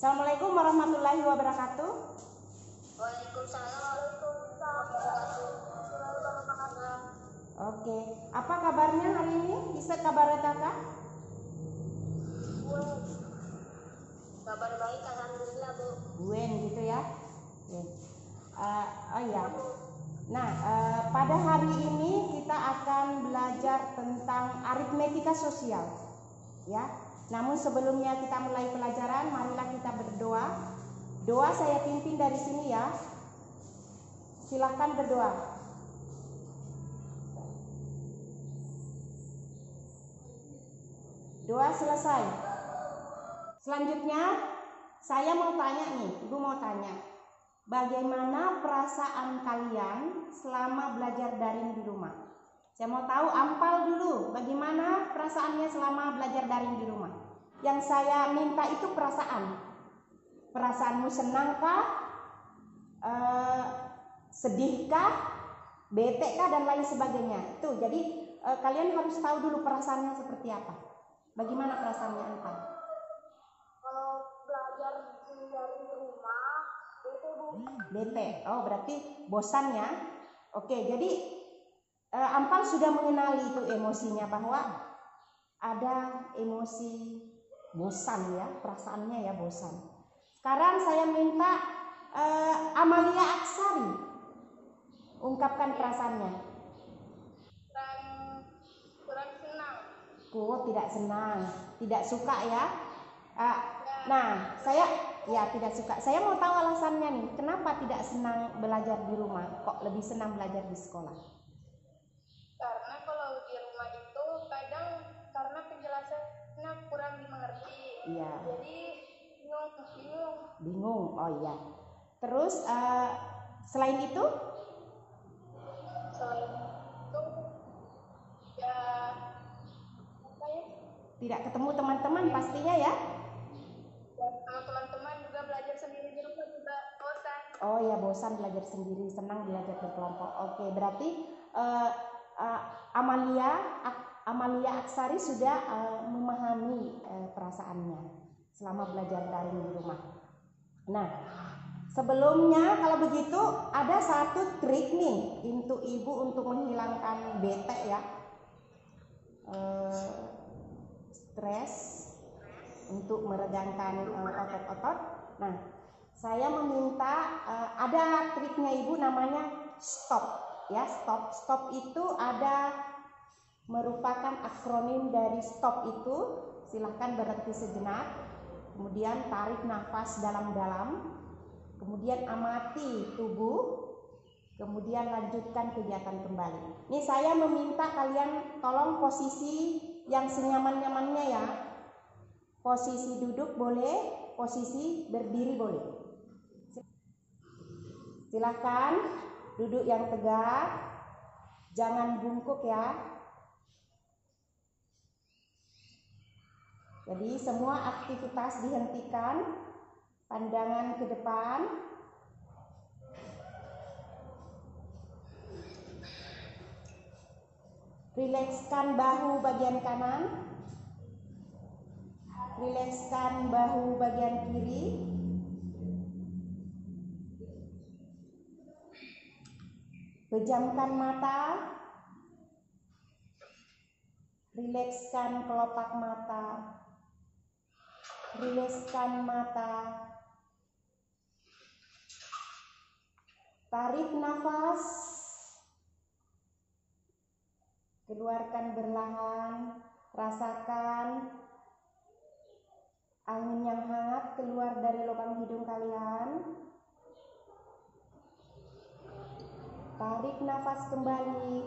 Assalamualaikum warahmatullahi wabarakatuh. Waalaikumsalam warahmatullahi wabarakatuh. Oke, apa kabarnya hari ini? Bisa kabar kakak? Kabar baik, alhamdulillah Bu. Buen gitu ya. Oke. Oh ya. Nah, pada hari ini kita akan belajar tentang aritmetika sosial, ya. Namun sebelumnya kita mulai pelajaran, marilah kita berdoa. Doa saya pimpin dari sini ya. Silahkan berdoa. Doa selesai. Selanjutnya saya mau tanya nih, Ibu mau tanya, bagaimana perasaan kalian selama belajar daring di rumah? Saya mau tahu ampal dulu, bagaimana perasaannya selama belajar daring di rumah? Yang saya minta itu perasaan. Perasaanmu senangkah, sedihkah, bete kah, dan lain sebagainya. Tuh, jadi kalian harus tahu dulu perasaannya seperti apa. Bagaimana perasaannya Antam? Kalau belajar dari rumah, itu Bu. Bete. Oh, berarti bosan ya. Oke, jadi Ampal sudah mengenali itu emosinya, bahwa ada emosi bosan ya, perasaannya ya bosan. Sekarang saya minta Amalia Aksari ungkapkan perasaannya. Kurang senang. Tidak senang, tidak suka ya. Nah, saya ya tidak suka. Saya mau tahu alasannya nih, kenapa tidak senang belajar di rumah, kok lebih senang belajar di sekolah? Karena kalau di rumah itu kadang karena penjelasannya kurang dimengerti. Iya. Jadi Bingung. Oh iya. Terus selain itu? Selain itu ya apa ya? Tidak ketemu teman-teman pastinya ya? Sama teman-teman juga belajar sendiri di rumah juga bosan. Oh ya, bosan belajar sendiri, senang belajar berkelompok. Oke, berarti Amalia Aksari sudah memahami perasaannya selama belajar daring di rumah. Nah, sebelumnya kalau begitu ada satu trik nih untuk ibu untuk menghilangkan bete ya, stres, untuk meregangkan otot-otot. Nah, saya meminta ada triknya ibu, namanya stop ya. Stop itu ada merupakan akronim dari stop itu. Silahkan berhenti sejenak, kemudian tarik nafas dalam-dalam, kemudian amati tubuh, kemudian lanjutkan kegiatan kembali. Ini saya meminta kalian tolong posisi yang senyaman-nyamannya ya. Posisi duduk boleh, posisi berdiri boleh. Silakan duduk yang tegak, jangan bungkuk ya. Jadi semua aktivitas dihentikan, pandangan ke depan. Rilekskan bahu bagian kanan, rilekskan bahu bagian kiri. Pejamkan mata, rilekskan kelopak mata, rilekskan mata. Tarik nafas, keluarkan berlahan. Rasakan angin yang hangat keluar dari lubang hidung kalian. Tarik nafas kembali.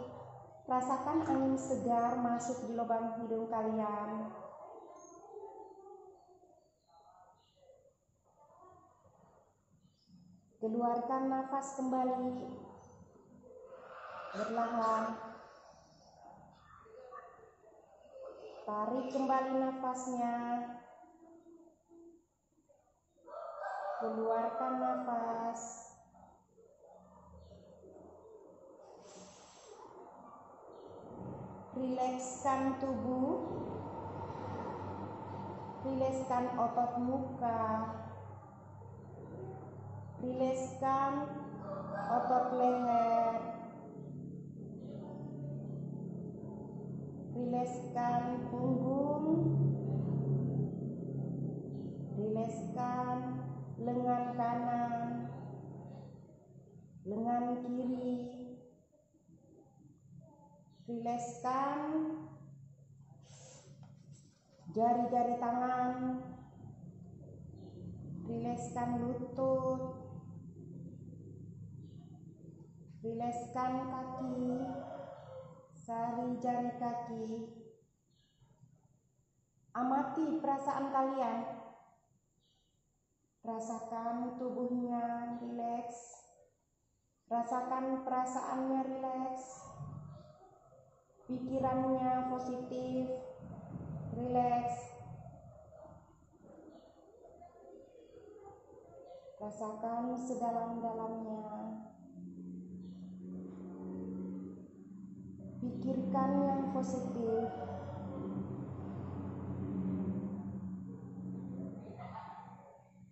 Rasakan angin segar masuk di lubang hidung kalian. Keluarkan nafas kembali. Berlahan. Tarik kembali nafasnya. Keluarkan nafas. Rilekskan tubuh, rilekskan otot muka, Rileskan otot leher. Rileskan punggung. Rileskan lengan kanan, lengan kiri. Rileskan jari-jari tangan. Rileskan lutut. Rileskan kaki, sari jari kaki. Amati perasaan kalian. Rasakan tubuhnya rileks. Rasakan perasaannya rileks. Pikirannya positif, rileks. Rasakan sedalam-dalamnya. Pikirkan yang positif.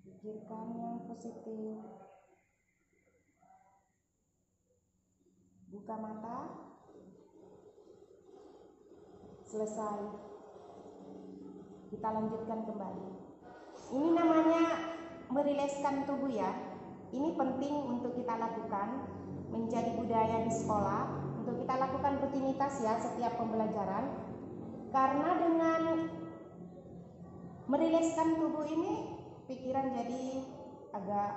Pikirkan yang positif. Buka mata. Selesai. Kita lanjutkan kembali. Ini namanya merileskan tubuh ya. Ini penting untuk kita lakukan, menjadi budaya di sekolah, untuk kita lakukan rutinitas ya setiap pembelajaran. Karena dengan merileskan tubuh ini, pikiran jadi agak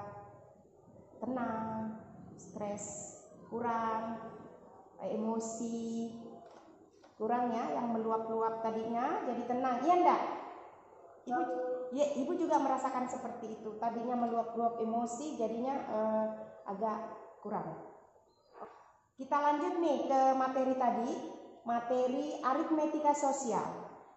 tenang, stres kurang, emosi kurang ya, yang meluap-luap tadinya jadi tenang. Iya enggak? Ibu juga merasakan seperti itu. Tadinya meluap-luap emosi, jadinya agak kurang. Kita lanjut nih ke materi tadi, materi aritmetika sosial.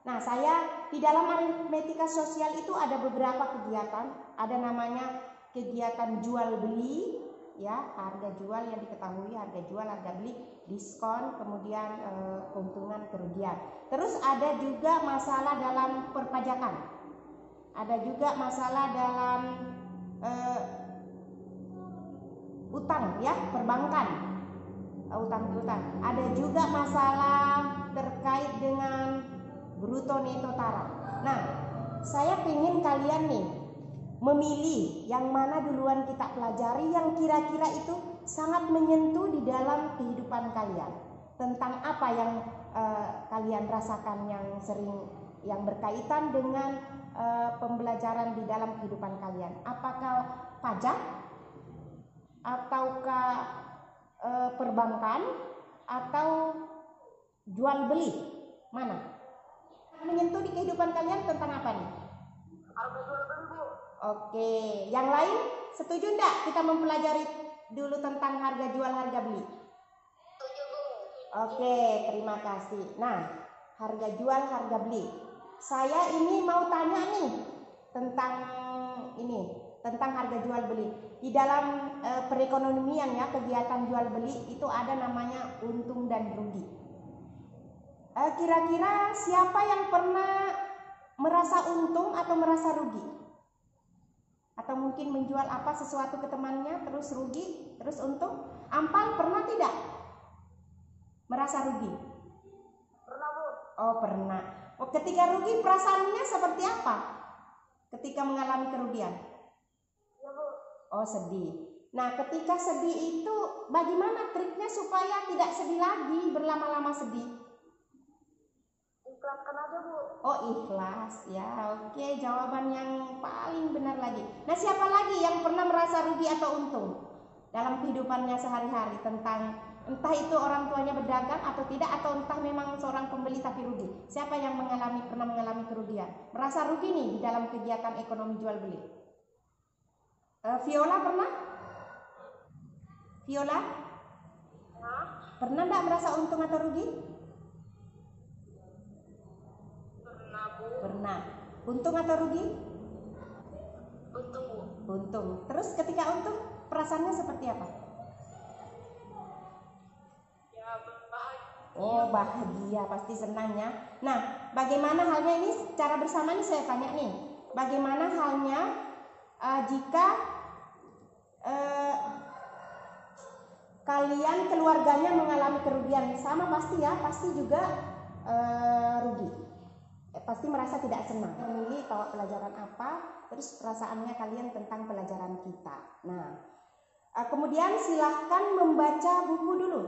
Nah, saya di dalam aritmetika sosial itu ada beberapa kegiatan. Ada namanya kegiatan jual beli, ya, harga jual yang diketahui, harga jual, harga beli, diskon, kemudian keuntungan, kerugian. Terus ada juga masalah dalam perpajakan. Ada juga masalah dalam utang ya, perbankan, utang piutang. Ada juga masalah terkait dengan bruto neto tara. Nah, saya ingin kalian nih memilih yang mana duluan kita pelajari, yang kira-kira itu sangat menyentuh di dalam kehidupan kalian. Tentang apa yang kalian rasakan yang sering, yang berkaitan dengan pembelajaran di dalam kehidupan kalian. Apakah pajak, ataukah perbankan, atau jual beli? Mana? Menyentuh di kehidupan kalian tentang apa nih? Harga jual beli, Bu. Oke, yang lain setuju enggak kita mempelajari dulu tentang harga jual, harga beli? Setuju, Bu. Oke, terima kasih. Nah, harga jual, harga beli. Saya ini mau tanya nih tentang ini, tentang harga jual beli. Di dalam perekonomian ya, kegiatan jual beli itu ada namanya untung dan rugi. Kira-kira siapa yang pernah merasa untung atau merasa rugi? Atau mungkin menjual apa sesuatu ke temannya terus rugi, terus untung? Ampal pernah tidak merasa rugi? Pernah, Bu. Oh, pernah. Oh, ketika rugi perasaannya seperti apa? Ketika mengalami kerugian? Ya, Bu. Oh, sedih. Nah, ketika sedih itu bagaimana triknya supaya tidak sedih lagi, berlama-lama sedih? Ikhlaskan aja, Bu. Oh, ikhlas ya. Oke, jawaban yang paling benar lagi. Nah, siapa lagi yang pernah merasa rugi atau untung dalam kehidupannya sehari-hari, tentang entah itu orang tuanya berdagang atau tidak, atau entah memang seorang pembeli tapi rugi? Siapa yang pernah mengalami kerugian, merasa rugi nih di dalam kegiatan ekonomi jual beli? Viola pernah? Viola? Pernah enggak merasa untung atau rugi? Pernah, Bu. Pernah. Untung atau rugi? Untung, Bu. Untung. Terus ketika untung perasaannya seperti apa? Ya, bahagia. Oh, bahagia, pasti senangnya. Nah, bagaimana halnya ini secara bersama nih saya tanya nih. Bagaimana halnya jika kemudian keluarganya mengalami kerugian, sama pasti ya, pasti juga rugi. Pasti merasa tidak senang. Memilih bawa pelajaran apa, terus perasaannya kalian tentang pelajaran kita. Nah, kemudian silahkan membaca buku dulu.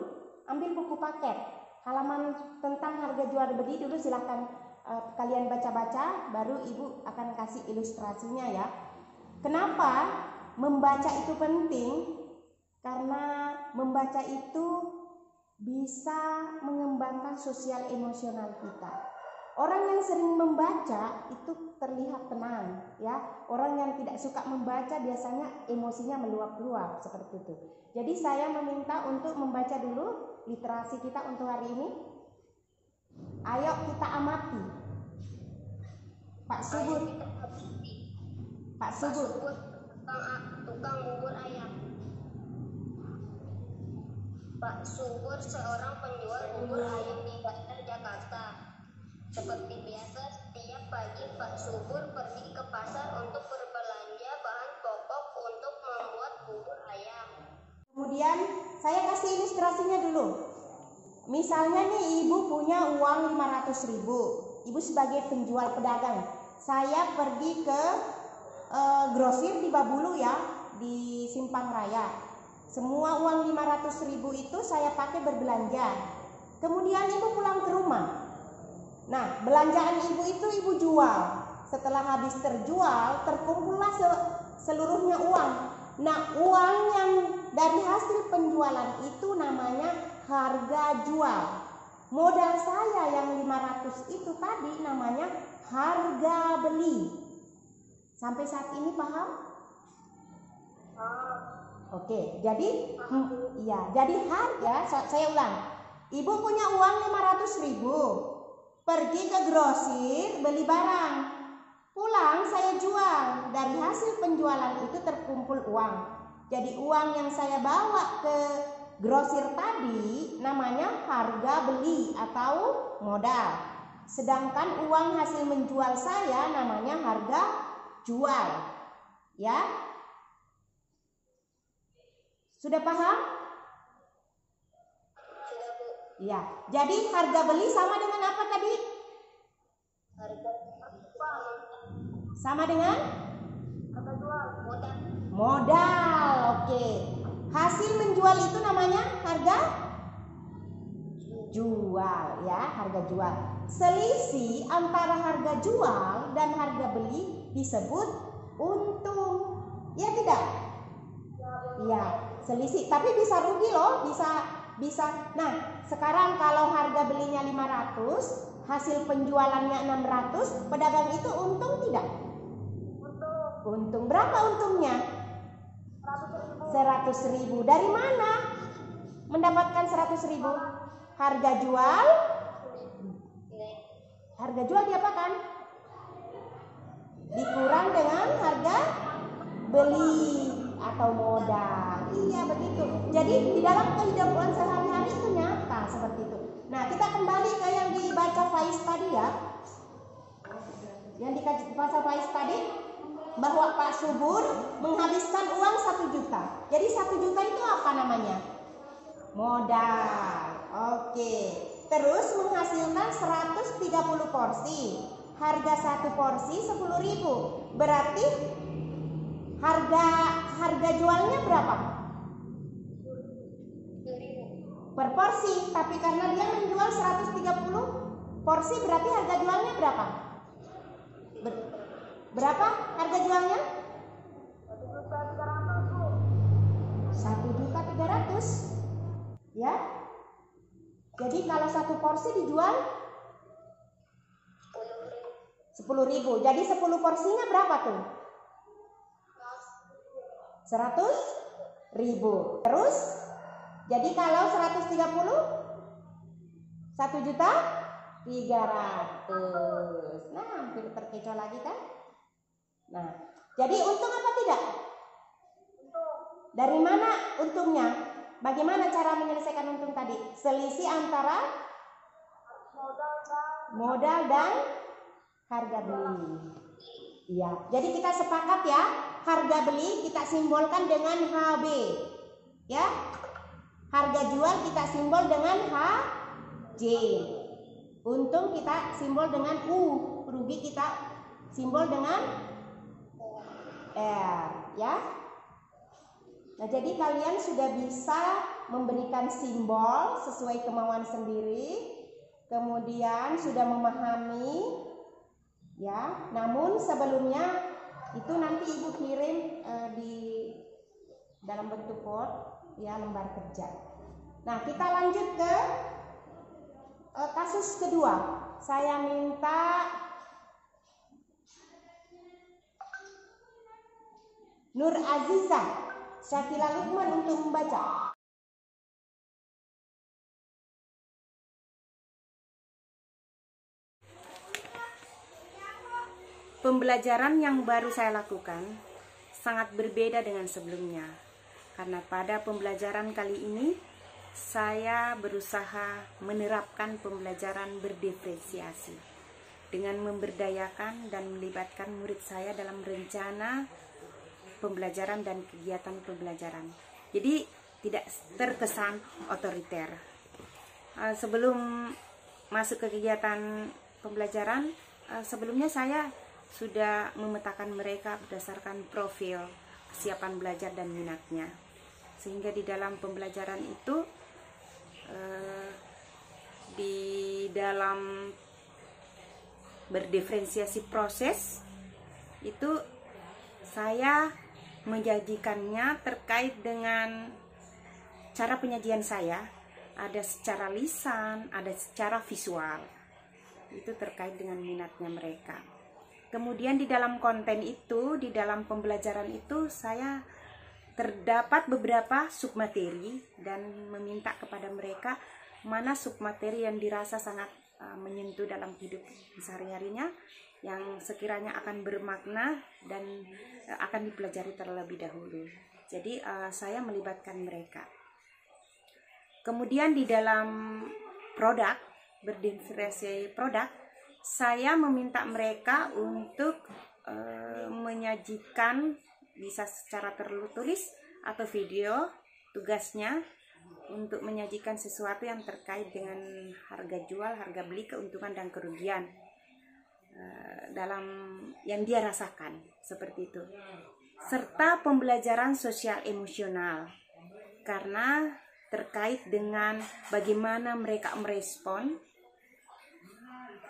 Ambil buku paket, halaman tentang harga jual beli dulu silahkan kalian baca-baca, baru ibu akan kasih ilustrasinya ya. Kenapa membaca itu penting? Karena membaca itu bisa mengembangkan sosial emosional kita. Orang yang sering membaca itu terlihat tenang ya. Orang yang tidak suka membaca biasanya emosinya meluap-luap seperti itu. Jadi saya meminta untuk membaca dulu literasi kita untuk hari ini. Ayo kita amati. Pak Subur. Pak Subur. Tukang bubur ayam. Pak Subur seorang penjual bubur ayam di Bandar Jakarta. Seperti biasa, setiap pagi Pak Subur pergi ke pasar untuk berbelanja bahan pokok untuk membuat bubur ayam. Kemudian saya kasih ilustrasinya dulu. Misalnya nih ibu punya uang 500.000. Ibu sebagai penjual pedagang. Saya pergi ke grosir di Babulu ya, di Simpang Raya. Semua uang 500.000 itu saya pakai berbelanja. Kemudian ibu pulang ke rumah. Nah, belanjaan ibu itu ibu jual. Setelah habis terjual, terkumpullah seluruhnya uang. Nah, uang yang dari hasil penjualan itu namanya harga jual. Modal saya yang 500 itu tadi namanya harga beli. Sampai saat ini paham? Oke, jadi jadi harga, saya ulang. Ibu punya uang 500.000. Pergi ke grosir beli barang, pulang saya jual. Dari hasil penjualan itu terkumpul uang. Jadi uang yang saya bawa ke grosir tadi namanya harga beli atau modal. Sedangkan uang hasil menjual saya namanya harga jual. Ya? Sudah paham? Ya, jadi harga beli sama dengan apa tadi? Sama dengan? Harga jual, Modal, oke. Hasil menjual itu namanya harga jual ya, harga jual. Selisih antara harga jual dan harga beli disebut untung. Ya tidak? Ya, selisih. Tapi bisa rugi loh, bisa. Nah, sekarang kalau harga belinya 500, hasil penjualannya 600, pedagang itu untung tidak? Untung. Berapa untungnya? 100.000. Dari mana mendapatkan 100.000? Harga jual. Harga jual diapakan? Dikurang dengan harga beli atau modal. Iya begitu. Jadi di dalam kehidupan sehari-hari itu nyata seperti itu. Nah, kita kembali ke yang dibaca Faiz tadi ya. Yang dibaca Faiz tadi, bahwa Pak Subur menghabiskan uang 1 juta. Jadi 1 juta itu apa namanya? Modal. Oke. Terus menghasilkan 130 porsi. Harga 1 porsi 10.000. Berarti harga jualnya berapa? Per porsi. Tapi karena dia menjual 130 porsi, berarti harga jualnya berapa? Berapa harga jualnya? 1.300.000 ya. Jadi kalau 1 porsi dijual 10.000. Jadi 10 porsinya berapa tuh? 100.000. Terus jadi kalau 130 1.300.000. Nah, hampir terkecoh lagi kan? Nah, jadi untung apa tidak? Dari mana untungnya? Bagaimana cara menyelesaikan untung tadi? Selisih antara modal dan harga beli. Iya, jadi kita sepakat ya, harga beli kita simbolkan dengan HB. Ya. Harga jual kita simbol dengan HJ. Untung kita simbol dengan U. Rugi kita simbol dengan R, ya. Nah, jadi kalian sudah bisa memberikan simbol sesuai kemauan sendiri. Kemudian sudah memahami, ya. Namun sebelumnya itu nanti Ibu kirim di dalam bentuk Word, ya, lembar kerja. Nah, kita lanjut ke kasus kedua. Saya minta Nur Azizah Syakila Lukman untuk membaca. Pembelajaran yang baru saya lakukan sangat berbeda dengan sebelumnya, karena pada pembelajaran kali ini saya berusaha menerapkan pembelajaran berdiferensiasi dengan memberdayakan dan melibatkan murid saya dalam rencana pembelajaran dan kegiatan pembelajaran. Jadi tidak terkesan otoriter. Sebelum masuk ke kegiatan pembelajaran, sebelumnya saya sudah memetakan mereka berdasarkan profil, kesiapan belajar dan minatnya. Sehingga di dalam pembelajaran itu, di dalam berdiferensiasi proses itu saya menjanjikannya terkait dengan cara penyajian saya. Ada secara lisan, ada secara visual. Itu terkait dengan minatnya mereka. Kemudian di dalam konten itu, di dalam pembelajaran itu, saya terdapat beberapa submateri dan meminta kepada mereka mana submateri yang dirasa sangat menyentuh dalam hidup sehari-harinya, yang sekiranya akan bermakna dan akan dipelajari terlebih dahulu. Jadi saya melibatkan mereka. Kemudian di dalam produk, berdiferensiasi produk, saya meminta mereka untuk menyajikan, bisa secara tertulis atau video, tugasnya untuk menyajikan sesuatu yang terkait dengan harga jual, harga beli, keuntungan dan kerugian dalam yang dia rasakan, seperti itu. Serta pembelajaran sosial emosional, karena terkait dengan bagaimana mereka merespon.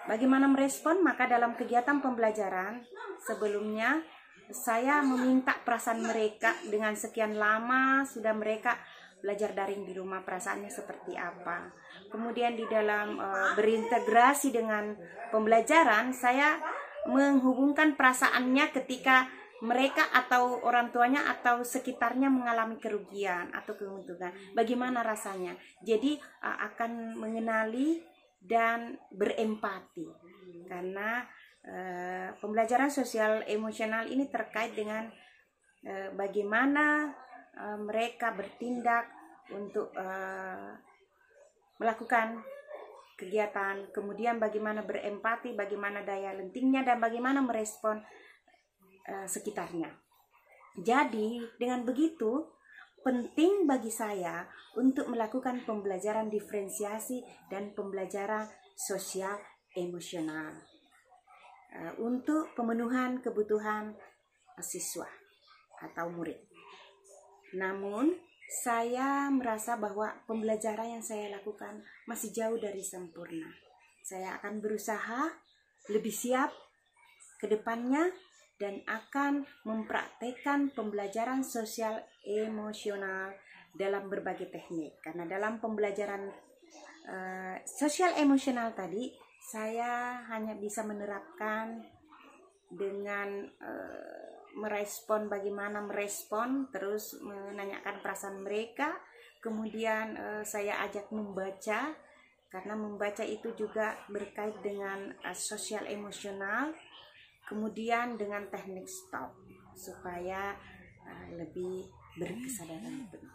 Bagaimana merespon, maka dalam kegiatan pembelajaran sebelumnya saya meminta perasaan mereka. Dengan sekian lama sudah mereka belajar daring di rumah, perasaannya seperti apa. Kemudian di dalam berintegrasi dengan pembelajaran, saya menghubungkan perasaannya ketika mereka atau orang tuanya atau sekitarnya mengalami kerugian atau keuntungan. Bagaimana rasanya? Jadi akan mengenali dan berempati, karena pembelajaran sosial emosional ini terkait dengan bagaimana mereka bertindak untuk melakukan kegiatan, kemudian bagaimana berempati, bagaimana daya lentingnya, dan bagaimana merespon sekitarnya. Jadi dengan begitu penting bagi saya untuk melakukan pembelajaran diferensiasi dan pembelajaran sosial emosional untuk pemenuhan kebutuhan siswa atau murid. Namun saya merasa bahwa pembelajaran yang saya lakukan masih jauh dari sempurna. Saya akan berusaha lebih siap ke depannya dan akan mempraktekkan pembelajaran sosial emosional dalam berbagai teknik. Karena dalam pembelajaran sosial emosional tadi, saya hanya bisa menerapkan dengan merespon, bagaimana merespon, terus menanyakan perasaan mereka. Kemudian saya ajak membaca, karena membaca itu juga berkait dengan sosial emosional. Kemudian dengan teknik stop supaya lebih berkesadaran penuh.